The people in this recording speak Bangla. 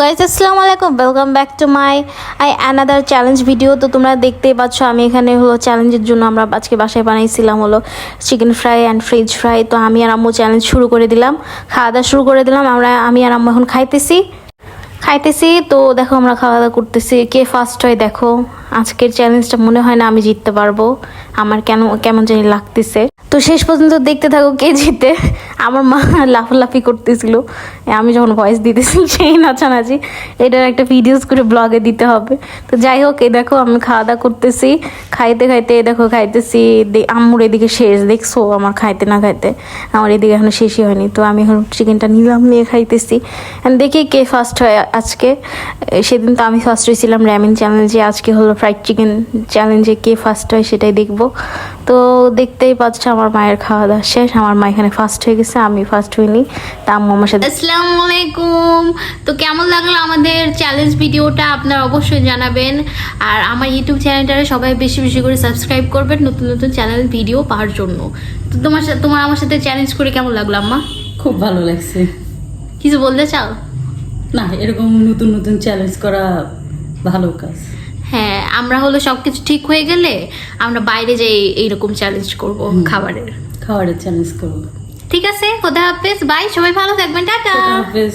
গাইস, আসসালামু আলাইকুম, welcome back to my another challenge video. তো তোমরা দেখতেই পাচ্ছ আমি এখানে হলো চ্যালেঞ্জের জন্য আমরা আজকে বাসায় বানাইছিলাম হলো chicken fry and French fry. তো আমি আর আম্মু চ্যালেঞ্জ শুরু করে দিলাম, খাওয়া দাওয়া শুরু করে দিলাম। আমি আর আম্মু এখন খাইতেছি। তো দেখো আমরা খাওয়া দাওয়া করতেছি, কে ফার্স্ট হয় দেখো। আজকের চ্যালেঞ্জটা মনে হয় না আমি জিততে পারবো, আমার কেমন জানি লাগতেছে। তো শেষ পর্যন্ত দেখতে থাকো কে জিতে। আমার মা লাফালাফি করতেছিল আমি যখন ভয়েস দিতেছি, সেই নাচানাচি। এটার একটা ভিডিওস করে ব্লগে দিতে হবে। তো যাই হোক, এই দেখো আমি খাওয়া দাওয়া করতেছি, খাইতে দেখো খাইতেছি। আম্মুর এদিকে শেষ, দেখছো আমার খাইতে না খাইতে আমার এদিকে এখনো শেষই হয়নি। তো আমি এখন চিকেনটা নিয়ে খাইতেছি। দেখি কে ফার্স্ট হয় আজকে। সেদিন তো আমি ফার্স্ট হয়েছিলাম র্যামেন চ্যালেঞ্জে, আজকে হলো ফ্রাইড চিকেন চ্যালেঞ্জে কে ফার্স্ট হয় সেটাই দেখবো। তো দেখতেই পাচ্ছ আমার মায়ের খাওয়া দাওয়া শেষ, আমার মা এখানে ফার্স্ট হয়ে গেছে, আমি ফার্স্ট হইনি। তা আম্মু আমার সাথে। আসসালামু আলাইকুম। তো কেমন লাগলো আমাদের চ্যালেঞ্জ ভিডিওটা আপনারা অবশ্যই জানাবেন। আর আমার ইউটিউব চ্যানেলটারে সবাই বেশি বেশি করে সাবস্ক্রাইব করবেন নতুন নতুন চ্যানেল ভিডিও পাওয়ার জন্য। তো তোমার আমার সাথে চ্যালেঞ্জ করে কেমন লাগলো আম্মা? খুব ভালো লাগছে। কিছু বলতে চাও? না, এরকম নতুন নতুন চ্যালেঞ্জ করা ভালো কাজ। হ্যাঁ, আমরা হলো সবকিছু ঠিক হয়ে গেলে আমরা বাইরে যাই এইরকম চ্যালেঞ্জ করব খাবারের চ্যালেঞ্জ করবো। ঠিক আছে, খোদা হাফেজ, বাই, সবাই ভালো থাকবেন, টাটা। হাফেজ।